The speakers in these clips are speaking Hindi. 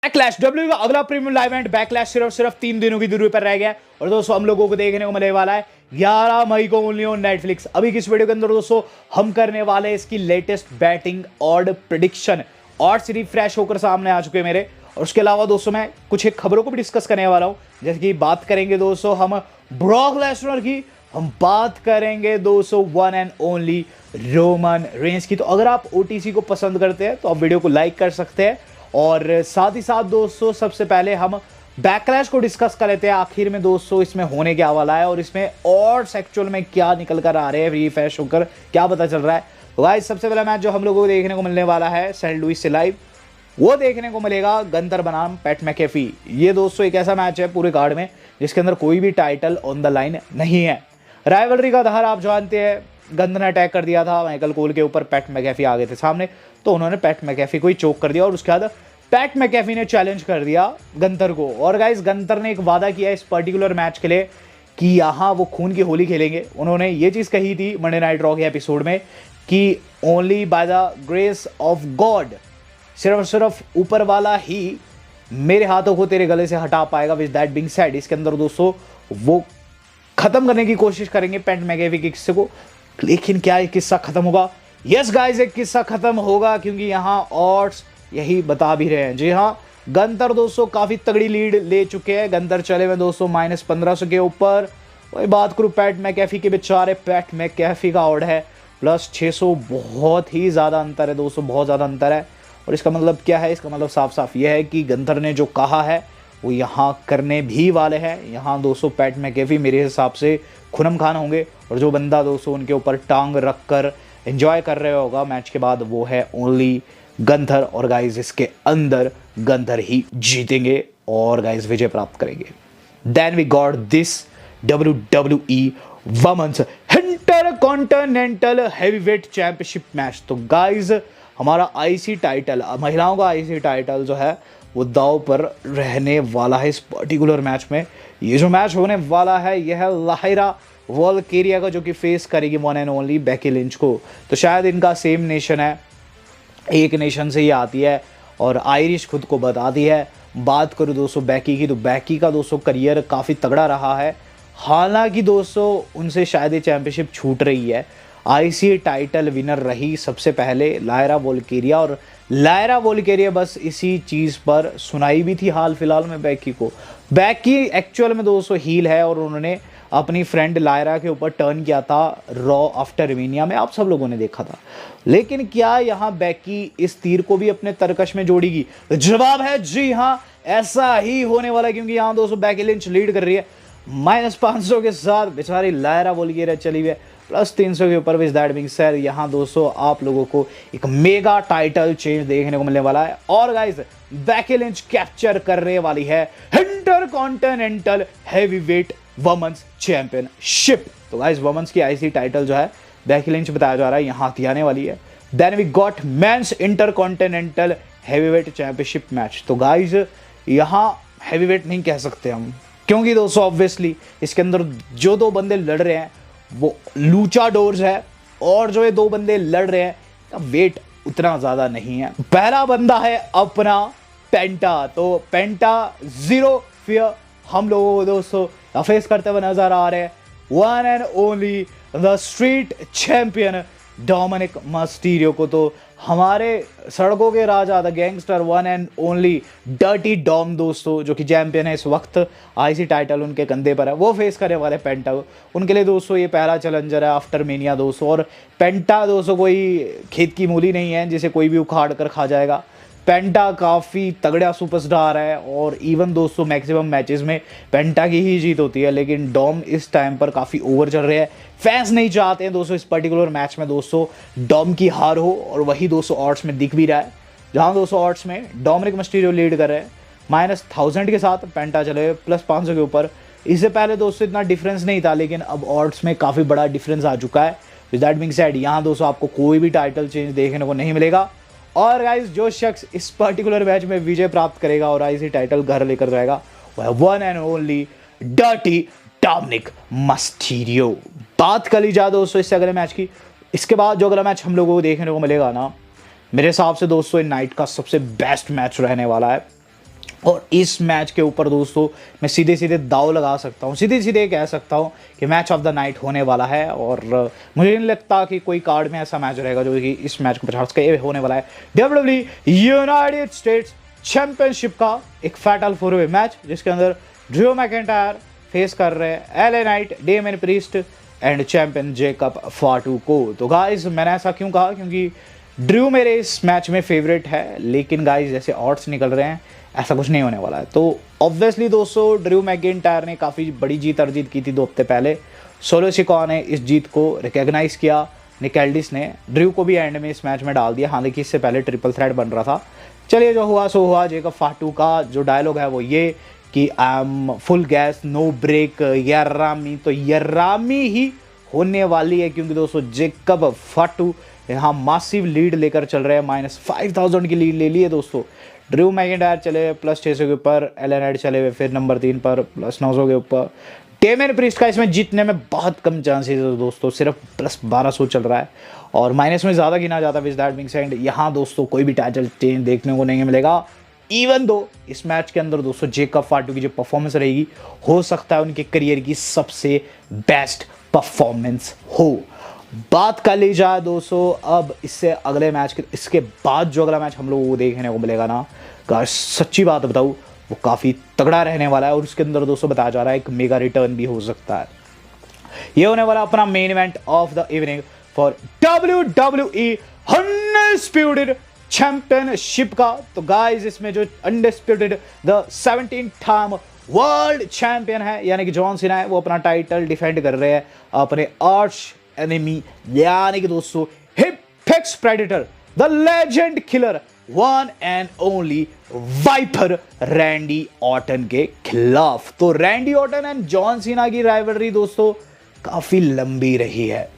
बैकलैश डब्ल्यू का अगला प्रीमियम लाइव इवेंट बैकलैश सिर्फ 3 दिनों की दूरी पर रह गया है और दोस्तों हम लोगों को देखने को मिलने वाला है 11 मई को ओनली ऑन नेटफ्लिक्स। अभी किस वीडियो के अंदर दोस्तों हम करने वाले हैं इसकी latest batting odd prediction. Odds refresh होकर सामने आ चुके हैं मेरे, और उसके अलावा दोस्तों मैं कुछ एक खबरों को भी डिस्कस करने वाला हूं। जैसे कि बात करेंगे दोस्तों हम ब्रॉक लेसनर की, हम बात करेंगे दोस्तों one and only Roman Reigns की। तो अगर आप ओटीसी को पसंद करते हैं तो आप वीडियो को लाइक कर सकते हैं, और साथ ही साथ दोस्तों सबसे पहले हम बैकलैश को डिस्कस कर लेते हैं आखिर में दोस्तों इसमें होने क्या वाला है और इसमें ऑड्स एक्चुअल में क्या निकल कर आ रहे हैं, रिफ्रेश होकर क्या पता चल रहा है। तो गाइस सबसे पहला मैच जो हम लोगों को देखने को मिलने वाला है सेंट लुइस से लाइव, वो देखने को मिलेगा गंतर बनाम पैट मैकेफी। ये दोस्तों एक ऐसा मैच है पूरे कार्ड में जिसके अंदर कोई भी टाइटल ऑन द लाइन नहीं है। राइवलरी का आधार आप जानते हैं, गंदर ने अटैक कर दिया था माइकल कोल के ऊपर, पैट मैकेफी आ गए थे सामने तो उन्होंने पैट मैकेफी को ही चोक कर दिया, और उसके बाद पैट मैकेफी ने चैलेंज कर दिया गंतर को। और गाइस गंतर ने एक वादा किया इस पर्टिकुलर मैच के लिए कि यहाँ वो खून की होली खेलेंगे। उन्होंने ये चीज़ कही थी मंडे नाइट रॉ के एपिसोड में कि only by the grace of God, सिर्फ ऊपर वाला ही मेरे हाथों को तेरे गले से हटा पाएगा। विद दैट बीइंग सेड इसके अंदर दोस्तों वो खत्म करने की कोशिश करेंगे पैट मैकेफी के किस्से को। लेकिन क्या ये किस्सा खत्म होगा? यस गाइस एक किस्सा खत्म होगा, क्योंकि यहाँ ऑड्स यही बता भी रहे हैं। जी हाँ, गंतर दोस्तों काफी तगड़ी लीड ले चुके हैं। गंतर चले हुए दोस्तों -1500 के ऊपर। वही बात करूं पैट मैकेफी के, बेचारे पैट मैकेफी का ऑड है +600, बहुत ही ज्यादा अंतर है दोस्तों, बहुत ज्यादा अंतर है। और इसका मतलब क्या है? इसका मतलब साफ साफ यह है कि गंतर ने जो कहा है वो यहाँ करने भी वाले हैं। यहाँ दोस्तों पैट मैकेफी मेरे हिसाब से खुनम खान होंगे, और जो बंदा दोस्तों उनके ऊपर टांग रख कर एंजॉय कर रहे होगा मैच के बाद वो है ओनली गंथर। और गाइस इसके अंदर गंथर ही जीतेंगे और गाइस विजय प्राप्त करेंगे। Then we got this WWE women's intercontinental heavyweight championship match. तो गाइस हमारा आईसी टाइटल, महिलाओं का आईसी टाइटल जो है वो दांव पर रहने वाला है इस पर्टिकुलर मैच में। ये जो मैच होने वाला है यह है लाहिरा वॉल्केरिया का, जो कि फेस करेगी one and only Becky Lynch को। तो शायद इनका सेम नेशन है, एक नेशन से ही आती है और आयरिश खुद को बताती है। बात करूँ दोस्तों बैकी की, तो बैकी का दोस्तों करियर काफ़ी तगड़ा रहा है। हालांकि दोस्तों उनसे शायद ये चैंपियनशिप छूट रही है। आईसी टाइटल विनर रही सबसे पहले लायरा वोल्केरिया, और लायरा वोल्केरिया बस इसी चीज़ पर सुनाई भी थी हाल फिलहाल में बैकी को। बैकी एक्चुअल में दोस्तों हील है, और उन्होंने अपनी फ्रेंड लायरा के ऊपर टर्न किया था रॉ आफ्टर रिमीनिया में, आप सब लोगों ने देखा था। लेकिन क्या यहाँ बैकी इस तीर को भी अपने तरकश में जोड़ेगी? जवाब है जी हाँ, ऐसा ही होने वाला है, क्योंकि यहाँ दोस्तों बैकी लिंच लीड कर रही है -500 के साथ। बेचारी लायरा वोल्केरिया चली हुई है +300 के ऊपर। विद दैट बीइंग सेड यहाँ दोस्तों आप लोगों को एक मेगा टाइटल चेंज देखने को मिलने वाला है, और गाइस बैकी लिंच कैप्चर करने वाली है इंटरकॉन्टिनेंटल हैवीवेट वुमेन्स चैंपियनशिप। तो गाइस वुमेन्स की आईसी टाइटल जो है बैकी लिंच बताया जा रहा है यहाँ आती आने वाली है। Then we got men's intercontinental heavyweight championship match. तो गाइस यहाँ हैवीवेट नहीं कह सकते हम, क्योंकि दोस्तों ऑब्वियसली इसके अंदर जो दो बंदे लड़ रहे हैं वो लूचाडोर्स है, और जो ये दो बंदे लड़ रहे हैं वेट उतना ज्यादा नहीं है। पहला बंदा है अपना पेंटा, तो पेंटा जीरो फियर हम लोगों को दोस्तों फेस करते हुए नजर आ रहे हैं one and only the street champion Dominik Mysterio को। तो हमारे सड़कों के राजा the gangster one and only dirty Dom दोस्तों, जो कि चैंपियन है इस वक्त, आईसी टाइटल उनके कंधे पर है, वो फेस करने वाले पेंटा को। उनके लिए दोस्तों ये पहला चैलेंजर है आफ्टर मेनिया दोस्तों। और पेंटा दोस्तों कोई खेत की मूली नहीं है जिसे कोई भी उखाड़ कर खा जाएगा। पेंटा काफ़ी तगड़ा सुपरस्टार है, और इवन दोस्तों मैक्सिमम मैचेस में पेंटा की ही जीत होती है। लेकिन डॉम इस टाइम पर काफ़ी ओवर चल रहे हैं, फैंस नहीं चाहते हैं दोस्तों इस पर्टिकुलर मैच में दोस्तों डॉम की हार हो, और वही दोस्तों ऑड्स में दिख भी रहा है, जहां दोस्तों ऑड्स में डोमिनिक मिस्टीरियो लीड कर रहे हैं -1000 के साथ, पेंटा चले हुए +500 के ऊपर। इससे पहले दोस्तों इतना डिफरेंस नहीं था, लेकिन अब ऑड्स में काफ़ी बड़ा डिफरेंस आ चुका है। विद दैट बीइंग सेड यहाँ दोस्तों आपको कोई भी टाइटल चेंज देखने को नहीं मिलेगा, और गाइस जो शख्स इस पर्टिकुलर मैच में विजय प्राप्त करेगा और आईसी टाइटल घर लेकर जाएगा वह one and only dirty Dominik Mysterio. बात कर ली जाए दोस्तों इससे अगले मैच की, इसके बाद जो अगला मैच हम लोगों को देखने को मिलेगा ना, मेरे हिसाब से दोस्तों इन नाइट का सबसे बेस्ट मैच रहने वाला है। और इस मैच के ऊपर दोस्तों मैं सीधे सीधे दाव लगा सकता हूँ, सीधे सीधे कह सकता हूँ कि मैच ऑफ द नाइट होने वाला है। और मुझे नहीं लगता कि कोई कार्ड में ऐसा मैच रहेगा जो कि इस मैच को पछाड़ सके। ये होने वाला है WWE यूनाइटेड स्टेट्स चैंपियनशिप का एक फैटल 4-वे मैच, जिसके अंदर ड्रू मैकिंटायर फेस कर रहे हैं LA night, Damien priest and champion Jacob फाटू को। तो गाइज मैंने ऐसा क्यों कहा, क्योंकि ड्रू मेरे इस मैच में फेवरेट है, लेकिन गाइज जैसे ऑड्स निकल रहे हैं ऐसा कुछ नहीं होने वाला है। तो ऑब्वियसली दोस्तों ड्रू मैकिंटायर ने काफ़ी बड़ी जीत अर्जित की थी 2 हफ्ते पहले। सोलो सिकोआ ने इस जीत को रिकॉग्नाइज किया, निक एल्डिस ने ड्रू को भी एंड में इस मैच में डाल दिया। हालांकि इससे पहले ट्रिपल थ्रेट बन रहा था। चलिए जो हुआ सो हुआ। जेकब फाटू का जो डायलॉग है वो ये कि I am full gas no brake यर्रामी, तो यर्रामी ही होने वाली है, क्योंकि दोस्तों जेकब फाटू यहाँ मासिव लीड लेकर चल रहे हैं। -5000 की लीड ले ली है दोस्तों। ड्रू मैकिंटायर चले हुए +600 के ऊपर, LA नाइट चले हुए फिर नंबर 3 पर +900 के ऊपर। डेमियन प्रीस्ट का इसमें जीतने में बहुत कम चांसेस है दोस्तों, सिर्फ +1200 चल रहा है और माइनस में ज़्यादा गिना जाता है। विद दैट बीइंग सेड यहाँ दोस्तों कोई भी टाइटल चेंज देखने को नहीं मिलेगा। इवन दो इस मैच के अंदर दोस्तों जेकब फाटू की जो परफॉर्मेंस रहेगी, हो सकता है उनके करियर की सबसे बेस्ट परफॉर्मेंस हो। बात कर ली जाए दोस्तों अब इससे अगले मैच के, इसके बाद जो अगला मैच हम लोगों को देखने को मिलेगा ना, सच्ची बात बताऊँ वो काफ़ी तगड़ा रहने वाला है। और उसके अंदर दोस्तों बताया जा रहा है एक मेगा रिटर्न भी हो सकता है। ये होने वाला अपना main event of the evening for WWE undisputed championship का। तो गाइस इसमें जो undisputed the 17th time world champion है यानी कि जॉन सीना है, वो अपना टाइटल डिफेंड कर रहे हैं अपने आर्च एनिमी यानी कि दोस्तों apex predator, the legend killer, one and only Viper Randy Orton के खिलाफ। तो Randy Orton and John Cena की राइवलरी दोस्तों काफी लंबी रही है।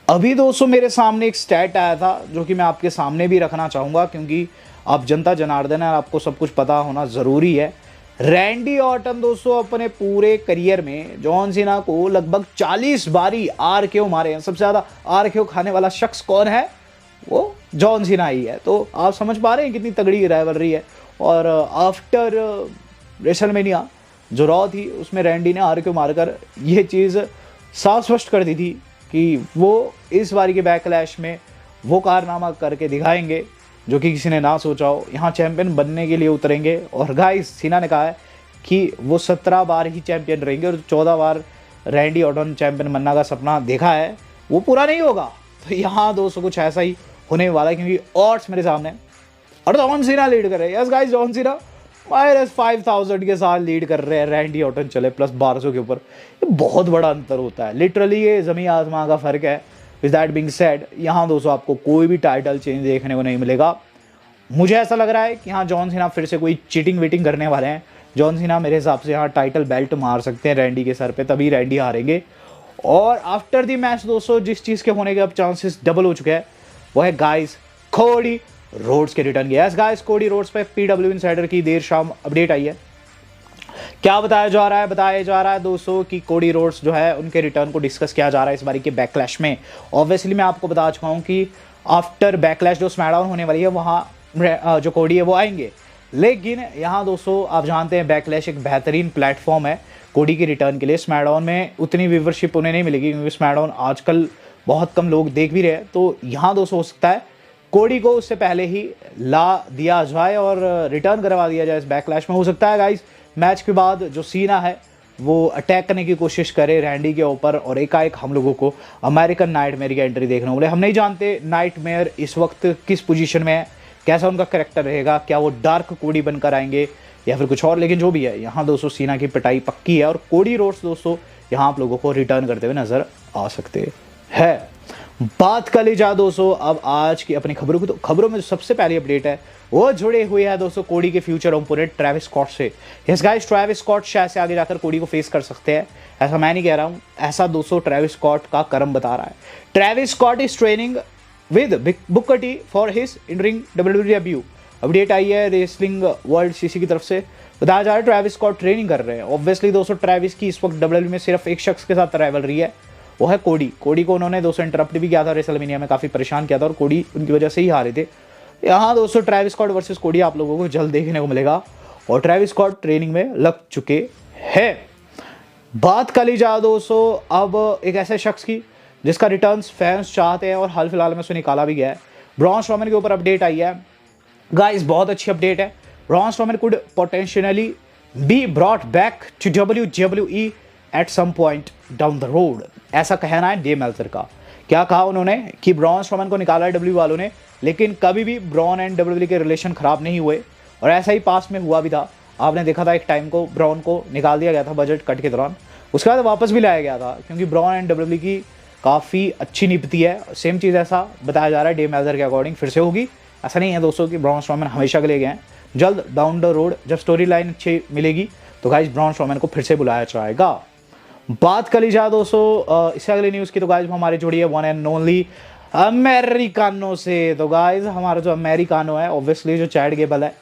अभी दोस्तों मेरे सामने एक स्टैट आया था जो कि मैं आपके सामने भी रखना चाहूंगा, क्योंकि आप जनता जनार्दन है, आपको सब कुछ पता होना जरूरी है। रैंडी ऑर्टन दोस्तों अपने पूरे करियर में जॉन सीना को लगभग 40 बारी RKO मारे हैं। सबसे ज़्यादा RKO खाने वाला शख्स कौन है? वो जॉन सीना ही है। तो आप समझ पा रहे हैं कितनी तगड़ी राइवलरी है। और आफ्टर रेसलमेनिया जो रॉ थी उसमें रैंडी ने RKO मारकर ये चीज़ साफ स्पष्ट कर दी थी कि वो इस बारी के बैकलैश में वो कारनामा करके दिखाएंगे जो कि किसी ने ना सोचा हो। यहाँ चैंपियन बनने के लिए उतरेंगे। और गाइस सीना ने कहा है कि वो 17 बार ही चैंपियन रहेंगे और 14 बार रैंडी ऑर्टन चैंपियन बनने का सपना देखा है वो पूरा नहीं होगा। तो यहाँ दोस्तों कुछ ऐसा ही होने वाला है, क्योंकि ऑड्स मेरे सामने और जॉन सीना लीड कर रहे हैं। यस गाइस जॉन सीना -5000 के साथ लीड कर रहे हैं, रैंडी ऑर्टन चले +1200 के ऊपर। ये बहुत बड़ा अंतर होता है, लिटरली ये ज़मीन आसमां का फ़र्क है। विद दैट बीइंग सेड यहाँ दोस्तों आपको कोई भी टाइटल चेंज देखने को नहीं मिलेगा। मुझे ऐसा लग रहा है कि यहाँ जॉन सीना फिर से कोई चीटिंग वीटिंग करने वाले हैं। जॉन सीना मेरे हिसाब से यहाँ टाइटल बेल्ट मार सकते हैं रैंडी के सर पे, तभी रैंडी हारेंगे। और आफ्टर दी मैच दोस्तों जिस चीज़ के होने के अब चांसेस डबल हो चुके हैं वो है गाइस कोडी रोड्स के रिटर्न की। यस गाइस कोडी रोड्स पे PW इनसाइडर की देर शाम अपडेट आई है। क्या बताया जा रहा है? बताया जा रहा है दोस्तों कि कोडी रोड्स जो है उनके रिटर्न को डिस्कस किया जा रहा है इस बारी के बैकलैश में। ऑब्वियसली मैं आपको बता चुका हूँ कि आफ्टर बैकलैश जो स्मैकडाउन होने वाली है वहाँ जो कोडी है वो आएंगे। लेकिन यहाँ दोस्तों आप जानते हैं बैकलैश एक बेहतरीन प्लेटफॉर्म है कोडी के रिटर्न के लिए। स्मैकडाउन में उतनी व्यूवरशिप उन्हें नहीं मिलेगी क्योंकि स्मैकडाउन आजकल बहुत कम लोग देख भी रहे हैं। तो यहाँ दोस्तों हो सकता है कोडी को उससे पहले ही ला दिया जाए और रिटर्न करवा दिया जाए इस बैकलैश में। हो सकता है गाइस मैच के बाद जो सीना है वो अटैक करने की कोशिश करे रैंडी के ऊपर और एकाएक हम लोगों को अमेरिकन नाइटमेयर की एंट्री देखने को मिले। हम नहीं जानते नाइटमेयर इस वक्त किस पोजीशन में है, कैसा उनका कैरेक्टर रहेगा, क्या वो डार्क कोडी बनकर आएंगे या फिर कुछ और। लेकिन जो भी है यहाँ दोस्तों सीना की पिटाई पक्की है और कोडी रोड्स दोस्तों यहाँ आप लोगों को रिटर्न करते हुए नजर आ सकते हैं। बात कर ली जाए दोस्तों अब आज की अपनी खबरों की, तो खबरों में जो सबसे पहली अपडेट है वो जुड़े हुए है दोस्तों कोडी के फ्यूचर ओपोनेंट ट्रेविस स्कॉट से। यस गाइस ट्रेविस स्कॉट शायद से आगे जाकर कोडी को फेस कर सकते हैं, ऐसा मैं नहीं कह रहा हूँ, ऐसा दोस्तों ट्रेविस स्कॉट का कर्म बता रहा है। Travis Scott is training with Booker T for his in ring WWE debut. Update आई है रेसलिंग वर्ल्ड CC की तरफ से, बताया जा रहा है ट्रेविस स्कॉट ट्रेनिंग कर रहे हैं। ऑब्वियसली दोस्तों ट्रेविस की इस वक्त WWE में सिर्फ एक शख्स के साथ राइवलरी है, वो है कोडी। कोडी को उन्होंने दोस्तों इंटरप्ट भी किया था रेसलमेनिया में, काफ़ी परेशान किया था और कोडी उनकी वजह से ही हारे थे। यहाँ दोस्तों ट्रेविस स्कॉट वर्सेस कोडी आप लोगों को जल्द देखने को मिलेगा। और ट्रेविस स्कॉट ट्रेनिंग में लग चुके हैं। बात कर ली जाए दोस्तों अब एक ऐसे शख्स की जिसका रिटर्न्स फैंस चाहते हैं और हाल फिलहाल में उसे निकाला भी गया है। ब्रॉन स्ट्रोमैन के ऊपर अपडेट आई है गाइस, बहुत अच्छी अपडेट है। Braun Strowman could potentially be brought back to WWE at some point down the road, ऐसा कहना है डे मेल्जर का। क्या कहा उन्होंने कि ब्रॉन स्ट्रोमैन को निकाला है WWE वालों ने, लेकिन कभी भी ब्रॉन एंड WWE के रिलेशन खराब नहीं हुए और ऐसा ही पास में हुआ भी था। आपने देखा था एक टाइम को ब्रॉन को निकाल दिया गया था बजट कट के दौरान, उसके बाद वापस भी लाया गया था क्योंकि ब्रॉन एंड WWE की काफ़ी अच्छी निपती है। सेम चीज़ ऐसा बताया जा रहा है डे मेल्जर के अकॉर्डिंग फिर से होगी। ऐसा नहीं है दोस्तों कि ब्रॉन स्ट्रोमैन हमेशा के लिए गए हैं, जल्द डाउन द रोड जब स्टोरी लाइन अच्छी मिलेगी तो गाइस ब्रॉन स्ट्रोमैन को फिर से बुलाया जाएगा। बात कर ली जाए दोस्तों इससे अगली न्यूज़ की तो गाइस हमारी जुड़ी है वन एंड ओनली अमेरिकानो से। तो गाइस हमारा जो अमेरिकानो है ऑब्वियसली जो चैड गेबल है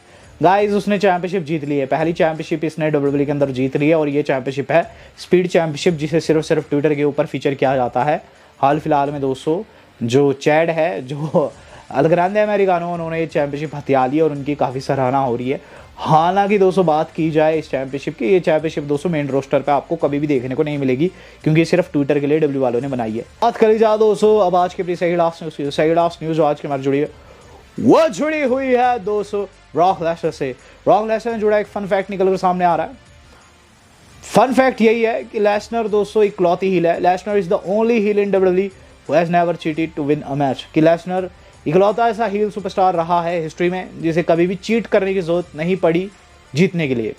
गाइस, उसने चैंपियनशिप जीत ली है। पहली चैंपियनशिप इसने WWE के अंदर जीत ली है और ये चैंपियनशिप है स्पीड चैंपियनशिप, जिसे सिर्फ ट्विटर के ऊपर फीचर किया जाता है। हाल फिलहाल में दोस्तों जो चैड है, जो अलग्रांडे अमेरिकानो, उन्होंने ये चैंपियनशिप हथिया ली और उनकी काफ़ी सराहना हो रही है। हालांकि दोस्तों बात की जाए इस चैंपियनशिप की, ये चैंपियनशिप दोस्तों मेन रोस्टर पे आपको कभी भी देखने को नहीं मिलेगी क्योंकि ये सिर्फ ट्विटर के लिए WWE वालों ने बनाई है। बात करी जाए दोस्तों अब आज के अपनी सही लास्ट न्यूज़ जो आज के हमारी जुड़ी है वो जुड़ी हुई है दोस्तों ब्रॉक लेसनर से। ब्रॉक लेसनर से जुड़ा एक फन फैक्ट निकल कर सामने आ रहा है। फन फैक्ट यही है कि लेसनर दोस्तों इकलौती हील है। Lesnar is the only heel in WWE who has never cheated to win a match. कि लेसनर इकलौता ऐसा हील सुपरस्टार रहा है हिस्ट्री में जिसे कभी भी चीट करने की जरूरत नहीं पड़ी जीतने के लिए।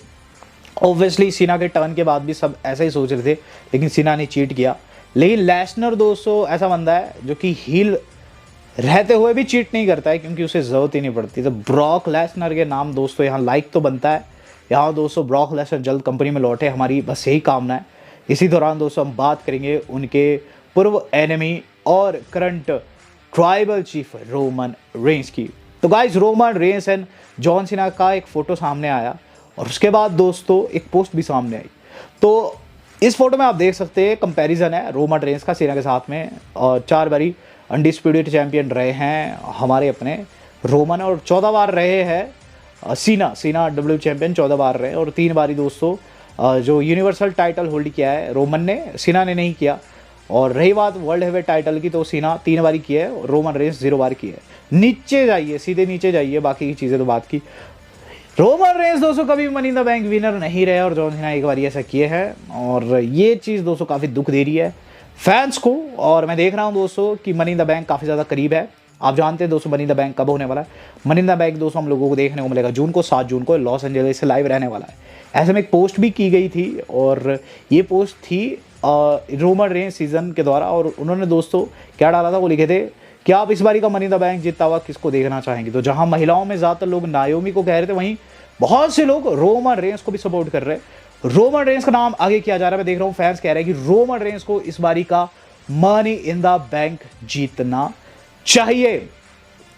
ऑब्वियसली सीना के टर्न के बाद भी सब ऐसा ही सोच रहे थे, लेकिन सीना ने चीट किया। लेकिन लेसनर दोस्तों ऐसा बंदा है जो कि हील रहते हुए भी चीट नहीं करता है क्योंकि उसे ज़रूरत ही नहीं पड़ती। तो ब्रॉक लेसनर के नाम दोस्तों यहाँ लाइक तो बनता है। यहाँ दोस्तों ब्रॉक लेसनर जल्द कंपनी में लौटे, हमारी बस यही कामना है। इसी दौरान दोस्तों हम बात करेंगे उनके पूर्व एनिमी और current tribal chief Roman Reigns की। तो guys Roman Reigns and John Cena का एक फ़ोटो सामने आया और उसके बाद दोस्तों एक पोस्ट भी सामने आई। तो इस फोटो में आप देख सकते हैं कंपैरिजन है रोमन रेंस का सीना के साथ में, और 4 बारी अनडिस्प्यूटेड चैंपियन रहे हैं हमारे अपने रोमन, और 14 बार रहे हैं सीना WWE चैंपियन 14 बार रहे, और 3 बारी दोस्तों जो यूनिवर्सल टाइटल होल्ड किया है रोमन ने, सीना ने नहीं किया। और रही बात वर्ल्ड हेवीवेट टाइटल की तो सीना 3 बारी की है, रोमन रेंस 0 बार की है। नीचे जाइए, सीधे नीचे जाइए, बाकी की चीज़ें तो बात की। रोमन रेंस दोस्तों कभी money in the bank winner नहीं रहे और जॉन सीना एक बार ऐसा किए हैं, और ये चीज़ दोस्तों काफ़ी दुख दे रही है फैंस को। और मैं देख रहा हूँ दोस्तों कि मनी इन द बैंक काफ़ी ज़्यादा करीब है। आप जानते हैं दोस्तों मनी इन द बैंक कब होने वाला है। मनी इन द बैंक दोस्तों हम लोगों को देखने को मिलेगा जून को, 7 जून को लॉस एंजलिस से लाइव रहने वाला है। ऐसे में एक पोस्ट भी की गई थी और ये पोस्ट थी रोमन रेंस सीजन के द्वारा, और उन्होंने दोस्तों क्या डाला था वो लिखे थे कि आप इस बारी का मनी इन द बैंक जीतता हुआ किसको देखना चाहेंगे। तो जहाँ महिलाओं में ज़्यादातर लोग नायोमी को कह रहे थे, वहीं बहुत से लोग रोमन रेंस को भी सपोर्ट कर रहे हैं। रोमन रेंस का नाम आगे किया जा रहा है। मैं देख रहा हूँ फैंस कह रहे हैं कि रोमन रेंस को इस बारी का मनी इन द बैंक जीतना चाहिए।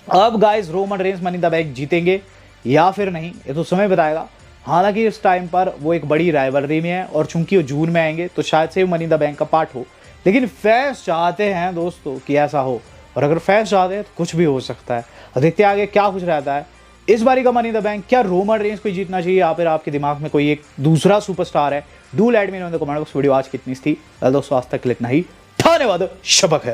अब guys Roman Reigns money in the bank जीतेंगे या फिर नहीं ये तो समय बताएगा। हालांकि इस टाइम पर वो एक बड़ी राइवलरी में है और चूंकि वो जून में आएंगे तो शायद से मनी इन द बैंक का पार्ट हो, लेकिन फैंस चाहते हैं दोस्तों कि ऐसा हो, और अगर फैंस चाहते हैं तो कुछ भी हो सकता है। और देखते आगे क्या कुछ रहता है इस बारी का मनी इन द बैंक। क्या रोमन रेंस को जीतना चाहिए या फिर आपके दिमाग में कोई एक दूसरा सुपरस्टार है? Do let me know in the comment box. Video आज कितनी थी दोस्तों, आज तक इतना ही। धन्यवाद, शबक है।